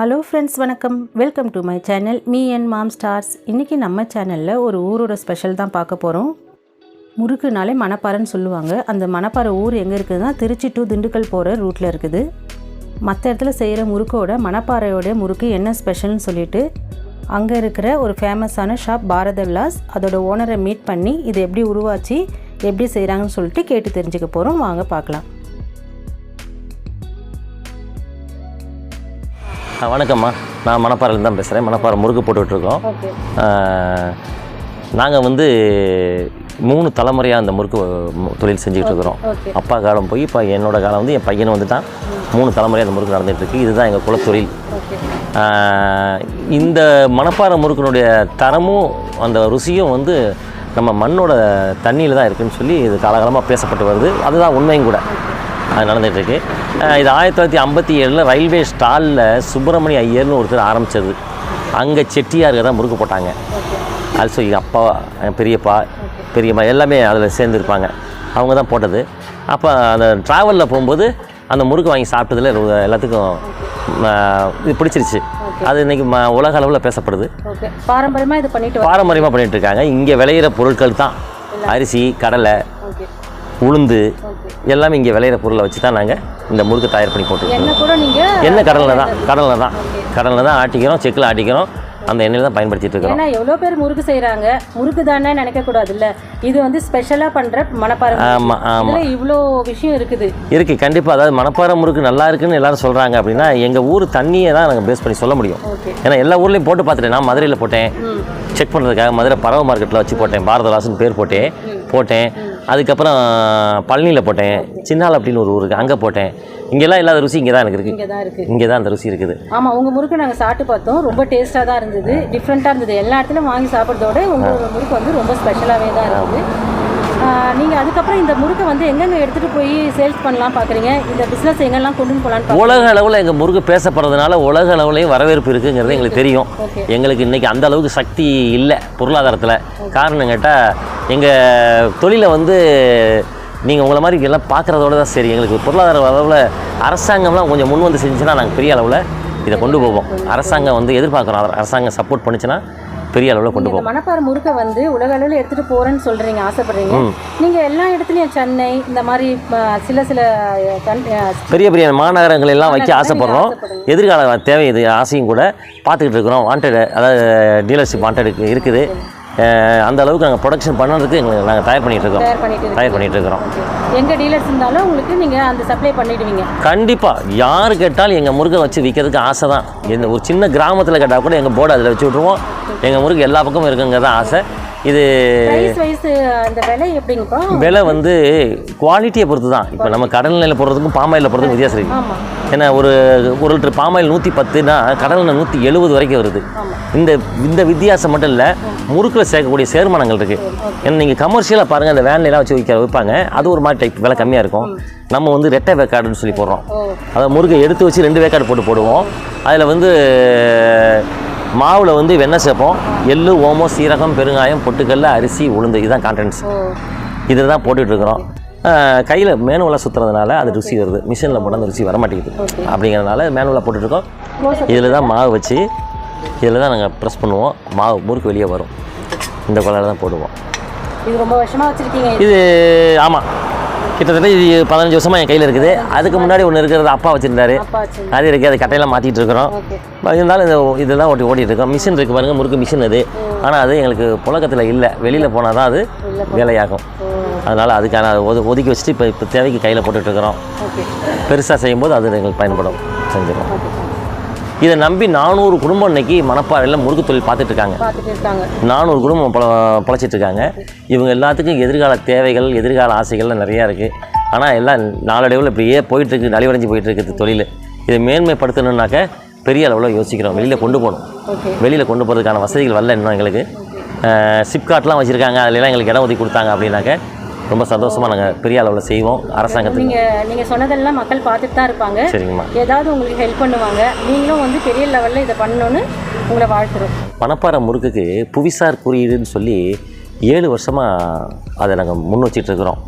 Hello friends, வணக்கம். Welcome to my channel me and mom stars. இன்றைக்கி நம்ம சேனலில் ஒரு ஊரோட ஸ்பெஷல் தான் பார்க்க போகிறோம். முறுக்குனாலே மணப்பாறைன்னு சொல்லுவாங்க. அந்த மணப்பாறை ஊர் எங்கே இருக்குதுன்னா திருச்சி டு திண்டுக்கல் போகிற ரூட்டில் இருக்குது. மற்ற இடத்துல செய்கிற முறுக்கோட மணப்பாறையோட முறுக்கு என்ன ஸ்பெஷல்னு சொல்லிட்டு அங்கே இருக்கிற ஒரு ஃபேமஸான ஷாப் பாரத விலாஸ் அதோட ஓனரை மீட் பண்ணி இது எப்படி உருவாச்சு எப்படி செய்கிறாங்கன்னு சொல்லிட்டு கேட்டு தெரிஞ்சுக்க போகிறோம். வாங்க பார்க்கலாம். வணக்கம்மா, நான் மணப்பாறையில் தான் பேசுகிறேன். மணப்பாறை முறுக்கு போட்டுட்ருக்கோம். நாங்கள் 3 தலைமுறையாக அந்த முறுக்கு தொழில் செஞ்சுக்கிட்டு இருக்கிறோம். அப்பா காலம் போய் இப்போ என்னோடய காலம் என் பையனை வந்துட்டான். 3 தலைமுறையாக அந்த முறுக்கு நடந்துகிட்ருக்கு. இதுதான் எங்கள் குலத்தொழில். இந்த மணப்பாறை முறுக்கினுடைய தரமும் அந்த ருசியும் நம்ம மண்ணோட தண்ணியில் தான் இருக்குதுன்னு சொல்லி இது காலகாலமாக பேசப்பட்டு வருது. அதுதான் உண்மையும் கூட. அது நடந்துகிட்ருக்கு. இது 1957 ரயில்வே ஸ்டாலில் சுப்பிரமணிய ஐயர்னு ஒருத்தர் ஆரம்பித்தது. அங்கே செட்டியாருக்கு தான் முறுக்கு போட்டாங்க. ஆல்சோ எங்கள் அப்பா, பெரியப்பா, பெரியம்மா எல்லாமே அதில் சேர்ந்துருப்பாங்க. அவங்க தான் போட்டது. அப்போ அந்த ட்ராவலில் போகும்போது அந்த முறுக்கு வாங்கி சாப்பிட்டதில் எல்லாத்துக்கும் இது பிடிச்சிருச்சு. அது இன்றைக்கி உலக அளவில் பேசப்படுது. பாரம்பரியமாக பண்ணிகிட்ருக்காங்க. இங்கே விளையிற பொருட்கள் தான் அரிசி, கடலை, உளுந்து எல்லாமே இங்கே விளையிற பொருளை வச்சு தான் நாங்கள் இந்த முறுக்கு தயார் பண்ணி போட்டுருக்கோம். எண்ணெய் கடலில் தான் ஆட்டிக்கிறோம், செக்கில் ஆட்டிக்கிறோம். அந்த எண்ணெயில் தான் பயன்படுத்திட்டு இருக்கோம். ஏன்னா எவ்வளோ பேர் முறுக்கு செய்கிறாங்க, முறுக்கு தானே நினைக்கக்கூடாது. இல்லை, இது ஸ்பெஷலாக பண்ணுற மணப்பாறை. ஆமாம், இவ்வளோ விஷயம் இருக்குது. கண்டிப்பாக. அதாவது மணப்பாறை முறுக்கு நல்லா இருக்குன்னு எல்லாரும் சொல்கிறாங்க அப்படின்னா எங்கள் ஊர் தண்ணியை தான் நாங்கள் பேஸ் பண்ணி சொல்ல முடியும். ஏன்னா எல்லா ஊர்லேயும் போட்டு பார்த்துட்டேன். நான் மதுரையில் போட்டேன் செக் பண்ணுறதுக்காக. மதுரை பறவை மார்க்கெட்டில் வச்சு போட்டேன். பாரதவாசன் பேர் போட்டேன். அதுக்கப்புறம் பழனியில் போட்டேன். சின்னால் அப்படின்னு ஒரு ஊருக்கு அங்கே போட்டேன். இங்கெல்லாம் இல்லாத ருசி இங்கே தான் எனக்கு இருக்குது. இங்கே தான் அந்த ருசி இருக்குது. ஆமாம், உங்கள் முறுக்கு நாங்கள் சாப்பிட்டு பார்த்தோம். ரொம்ப டேஸ்ட்டாக தான் இருந்தது, டிஃப்ரெண்ட்டாக இருந்தது. எல்லா இடத்துலையும் வாங்கி சாப்பிட்றதோட உங்கள் முறுக்கு ரொம்ப ஸ்பெஷலாகவே தான் இருக்குது. நீங்கள் அதுக்கப்புறம் இந்த முறுக்கை எங்கெங்கே எடுத்துகிட்டு போய் சேல்ஸ் பண்ணலாம் பார்க்குறீங்க? இந்த பிஸ்னஸ் எங்கெல்லாம் கொண்டு போகலான்னு உலக அளவில் எங்கள் முறுக்கு பேசப்படுறதுனால உலக அளவுலேயும் வரவேற்பு இருக்குங்கிறது எங்களுக்கு தெரியும். எங்களுக்கு இன்றைக்கி அந்த அளவுக்கு சக்தி இல்லை பொருளாதாரத்தில். காரணம் கேட்டால் எங்கள் தொழிலை நீங்கள் உங்களை மாதிரி எல்லாம் பார்க்குறதோட தான் சரி. எங்களுக்கு பொருளாதார அளவில் அரசாங்கம்லாம் கொஞ்சம் முன் செஞ்சுன்னா நாங்கள் பெரிய அளவில் இதை கொண்டு போவோம். அரசாங்கம் எதிர்பார்க்குறோம். அரசாங்கம் சப்போர்ட் பண்ணிச்சுன்னா பெரிய அளவில் கொண்டு போவோம். மணப்பாறை முறுக்கை உலக அளவில் எடுத்துகிட்டு போகிறேன்னு சொல்கிறீங்க, ஆசைப்படுறீங்க. நீங்கள் எல்லா இடத்துலையும் சென்னை இந்த மாதிரி சில பெரிய மாநகரங்கள் எல்லாம் வைக்க ஆசைப்படுறோம். எதிர்கால தேவை இது ஆசையும் கூட பார்த்துக்கிட்டு இருக்கிறோம். வாண்டட், அதாவது டீலர்ஷிப் வாண்டட் இருக்குது. அந்த அளவுக்கு நாங்கள் ப்ரொடக்ஷன் பண்ணுறதுக்கு நாங்கள் தயார் பண்ணிகிட்டு இருக்கிறோம். எங்கள் டீலர்ஸ் இருந்தாலும் உங்களுக்கு நீங்கள் அந்த சப்ளை பண்ணிவிடுவீங்க. கண்டிப்பாக. யார் கேட்டாலும் எங்கள் முறுக்கை வச்சு விற்கிறதுக்கு ஆசை தான். எந்த ஒரு சின்ன கிராமத்தில் கேட்டால் கூட எங்கள் போர்டு அதில் வச்சு விட்ருவோம். எங்கள் முறுக்கு எல்லா பக்கமும் இருக்குங்க தான் ஆசை. இது விலை குவாலிட்டியை பொறுத்து தான். இப்போ நம்ம கடல்நிலையில் போடுறதுக்கும் பாமாயில் போடுறதுக்கும் வித்தியாசம் இருக்குது. ஏன்னா ஒரு லிட்டர் பாமாயில் 110னா கடலில் 170 வரைக்கும் வருது. இந்த வித்தியாசம் மட்டும் இல்லை, முறுக்கில் சேர்க்கக்கூடிய சேர்மானங்கள் இருக்குது. ஏன்னா நீங்கள் கமர்ஷியலாக பாருங்கள், அந்த வேன்லாம் வச்சு வைப்பாங்க. அது ஒரு மாதிரி டைப் விலை கம்மியாக இருக்கும். நம்ம ரெட்டை வேக்காடுன்னு சொல்லி போடுறோம். அதாவது முறுக்கை எடுத்து வச்சு 2 வேக்காடு போடுவோம். அதில் மாவில் வெண்ணெய் சேர்ப்போம். எள்ளு, ஓமம், சீரகம், பெருங்காயம், பொட்டுக்கல்ல, அரிசி, உளுந்து, இதுதான் கான்டென்ட்ஸ். இதில் தான் போட்டுட்ருக்குறோம். கையில் மேனுவலாக சுற்றுறதுனால அது ருசி வருது. மிஷினில் போட்டால் அந்த ருசி வரமாட்டேங்குது. அப்படிங்கிறதுனால மேனுவலாக போட்டுட்ருக்கோம். இதில் தான் மாவு வச்சு இதில் தான் நாங்கள் ப்ரெஸ் பண்ணுவோம். மாவு முறுக்கு வெளியே வரும். இந்த கொலையில் தான் போடுவோம். இது ரொம்ப வருஷமாக வச்சுருக்கீங்க? இது ஆமாம், கிட்டத்தட்ட இது 15 வருஷமாக என் கையில் இருக்குது. அதுக்கு முன்னாடி ஒன்று இருக்கிறது அப்பா வச்சுருந்தாரு. அது இருக்குது. அது கட்டையெல்லாம் மாற்றிட்டு இருக்கிறோம். இருந்தாலும் இதெல்லாம் ஓட்டிகிட்டு இருக்கோம். மிஷின் இருக்குது பாருங்கள், முறுக்கு மிஷின் அது. ஆனால் அது எங்களுக்கு புழக்கத்தில் இல்லை. வெளியில் போனால் தான் அது வேலையாகும். அதனால் அதுக்கான ஒதுக்கி வச்சுட்டு இப்போ தேவைக்கு கையில் போட்டுட்ருக்குறோம். பெருசாக செய்யும்போது அது எங்களுக்கு பயன்படும், செஞ்சிடும். இதை நம்பி 400 குடும்பம் இன்றைக்கி மணப்பாறையில் முறுக்கு தொழில் பார்த்துட்ருக்காங்க. 400 குடும்பம் பொழைச்சிட்ருக்காங்க. இவங்க எல்லாத்துக்கும் எதிர்கால தேவைகள், எதிர்கால ஆசைகள்லாம் நிறையா இருக்குது. ஆனால் எல்லாம் நாளடைவில் இப்படியே போயிட்டுருக்கு, நலிவடைஞ்சு போயிட்டுருக்குது தொழில். இதை மேன்மைப்படுத்தணுன்னாக்க பெரிய அளவில் யோசிக்கிறோம். வெளியில் கொண்டு போகணும். வெளியில் கொண்டு போகிறதுக்கான வசதிகள் வரல இன்னும் எங்களுக்கு. சிப்காட்லாம் வச்சுருக்காங்க. அதிலெல்லாம் எங்களுக்கு இடம் ஒதுக்கி கொடுத்தாங்க அப்படின்னாக்க ரொம்ப சந்தோஷமாக நாங்கள் பெரிய அளவில் செய்வோம். அரசாங்கத்துக்கு நீங்கள் சொன்னதெல்லாம் மக்கள் பார்த்துட்டு தான் இருப்பாங்க. சரிங்கம்மா. ஏதாவது உங்களுக்கு ஹெல்ப் பண்ணுவாங்க. நீங்களும் பெரிய லெவலில் இதை பண்ணணுன்னு உங்களை வாழ்த்துறோம். மணப்பாறை முறுக்குக்கு புவிசார் குறியீடுன்னு சொல்லி 7 வருஷமாக அதை நாங்கள் முன் வச்சிட்ருக்கிறோம்.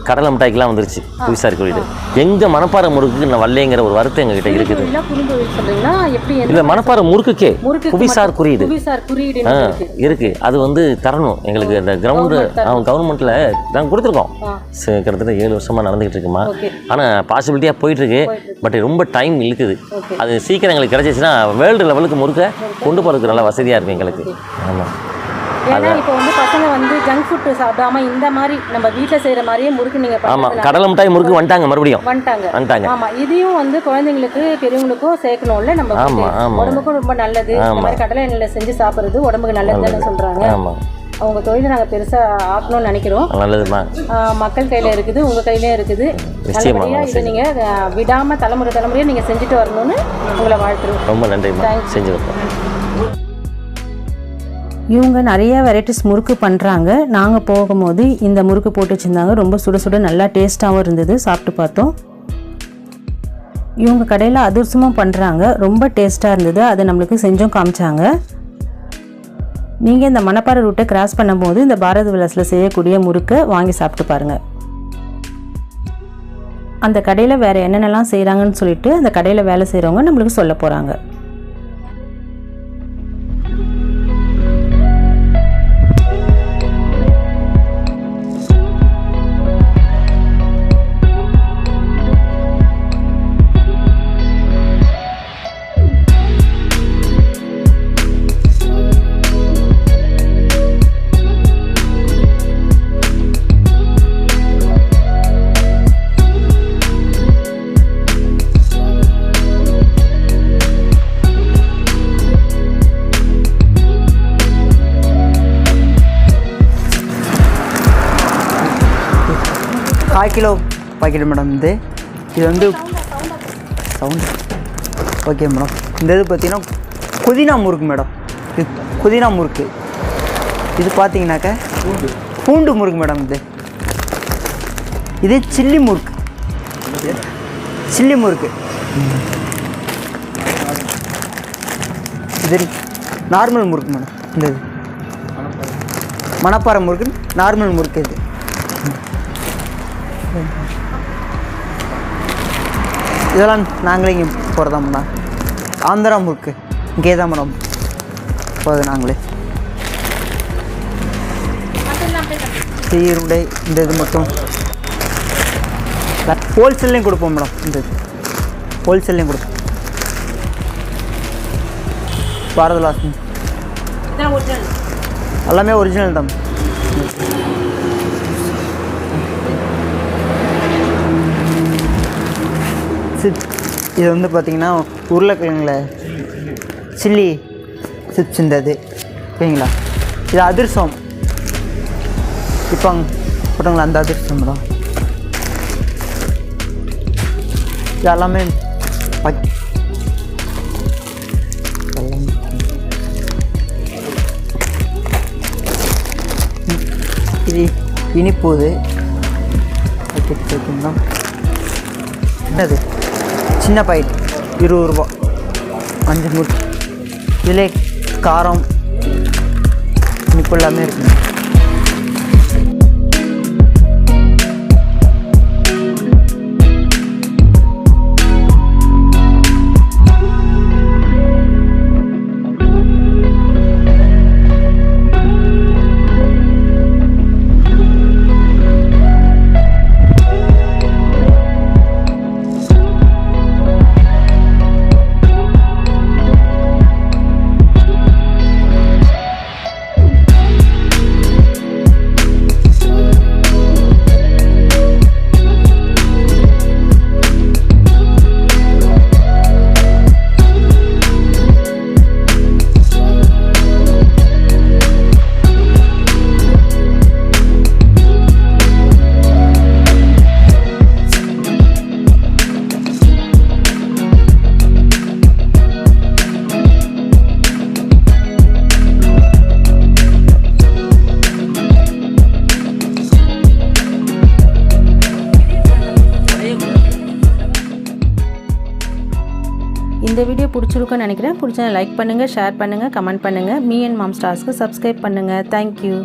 கடலை மிட்டாய்க்கெலாம் வந்துருச்சு புவிசார் குறியீடு. எங்கள் மணப்பாறை முறுக்கு நான் வரலைங்கிற ஒரு வருத்தம் எங்ககிட்ட இருக்குது. இல்லை மணப்பாறை முறுக்குக்கே புவிசார் குறியீடு இருக்குது. அது வந்து தரணும் எங்களுக்கு. அந்த கிரவுண்டு கவர்மெண்ட்டில் நாங்கள் கொடுத்துருக்கோம். கிட்டத்தட்ட 7 வருஷமாக நடந்துக்கிட்டு இருக்குமா. ஆனால் பாசிபிலிட்டியாக போயிட்டுருக்கு. பட் ரொம்ப டைம் இழுக்குது. அது சீக்கிரம் எங்களுக்கு கிடச்சிச்சுன்னா வேர்ல்டு லெவலுக்கு முறுக்க கொண்டு போகிறதுக்கு நல்லா வசதியாக இருக்கும் எங்களுக்கு. ஆமாம். ஏன்னா இப்போ வந்து பசங்க வந்து ஜங்க் ஃபுட் சாப்பிடாம இந்த மாதிரி நம்ம வீட்டில் செய்கிற மாதிரியே முறுக்கு நீங்கள் ஆமாம் கடலை மிட்டாய் முறுக்கு மறுபடியும் வந்துட்டாங்க. ஆமாம் இதையும் வந்து குழந்தைங்களுக்கு பெரியவங்களுக்கும் சேர்க்கணும்ல. நம்ம உடம்புக்கும் ரொம்ப நல்லது. இந்த மாதிரி கடலை எண்ணெயில் செஞ்சு சாப்பிட்றது உடம்புக்கு நல்லதுன்னு சொல்கிறாங்க. அவங்க தொழிலை நாங்கள் பெருசாக ஆக்கணும்னு நினைக்கிறோம். நல்லதுமா. மக்கள் கையில் இருக்குது, உங்கள் கையிலே இருக்குது. நல்லபடியாக இதை நீங்கள் விடாமல் தலைமுறையாக நீங்கள் செஞ்சுட்டு வரணும்னு உங்களை வாழ்த்துறோம். ரொம்ப நன்றி. செஞ்சு வைப்போம். இவங்க நிறைய வெரைட்டிஸ் முறுக்கு பண்ணுறாங்க. நாங்கள் போகும்போது இந்த முறுக்கு போட்டு வச்சுருந்தாங்க. ரொம்ப சுட சுட நல்லா டேஸ்ட்டாகவும் இருந்தது. சாப்பிட்டு பார்த்தோம். இவங்க கடையில் அதிரசமும் பண்ணுறாங்க. ரொம்ப டேஸ்ட்டாக இருந்தது. அதை நம்மளுக்கு செஞ்சும் காமிச்சாங்க. நீங்கள் இந்த மணப்பாறை ரூட்டை கிராஸ் பண்ணும்போது இந்த பாரத் விலாஸில் செய்யக்கூடிய முறுக்கை வாங்கி சாப்பிட்டு பாருங்கள். அந்த கடையில் வேறு என்னென்னலாம் செய்கிறாங்கன்னு சொல்லிட்டு அந்த கடையில் வேலை செய்கிறவங்க நம்மளுக்கு சொல்ல போகிறாங்க. கால் கிலோ பாக்கெட் மேடம். இது வந்து சவுண்ட் ஓகே மேடம். இந்த இது பார்த்தீங்கன்னா புதினா முறுக்கு மேடம். இது புதினா முறுக்கு. இது பார்த்தீங்கன்னாக்கா பூண்டு முறுக்கு மேடம். இது சில்லி முறுக்கு. இது நார்மல் முறுக்கு மேடம். இந்த இது மணப்பாறை முறுக்கு நார்மல் முறுக்கு. இது இதெல்லாம் நாங்களே இங்கே போகிறதா மேடம். ஆந்திரா முறுக்கு இங்கே தான் மேடம் போகுது. நாங்களே சீருடை இந்த இது மட்டும் ஹோல்சேல்லையும் கொடுப்போம் மேடம். இந்த இது ஹோல்சேல்லையும் கொடுப்போம். பாரத் விலாஸ் எல்லாமே ஒரிஜினல் தான். இது வந்து பார்த்திங்கன்னா உருளைக்கிழங்குல சில்லி சிப்ஸ் இருந்தது ஓகேங்களா. இது அதிரசம் இப்போ போட்டோங்களா. அந்த அதிரசம் தான் இது எல்லாமே இது இனிப்போது ஓகேங்களா. என்னது சின்ன பாக்கெட் 20 ரூபா 5 முறுக்கு. இதிலே காரம் இனிப்பு எல்லாமே இருக்குங்க. இந்த வீடியோ பிடிச்சிருக்குன்னு நினைக்கிறேன். பிடிச்சா லைக் பண்ணுங்கள், ஷேர் பண்ணுங்கள், கமெண்ட் பண்ணுங்கள். மீ அண்ட் மாம் ஸ்டார்ஸ்க்கு சப்ஸ்கிரைப் பண்ணுங்கள். தேங்க்யூ.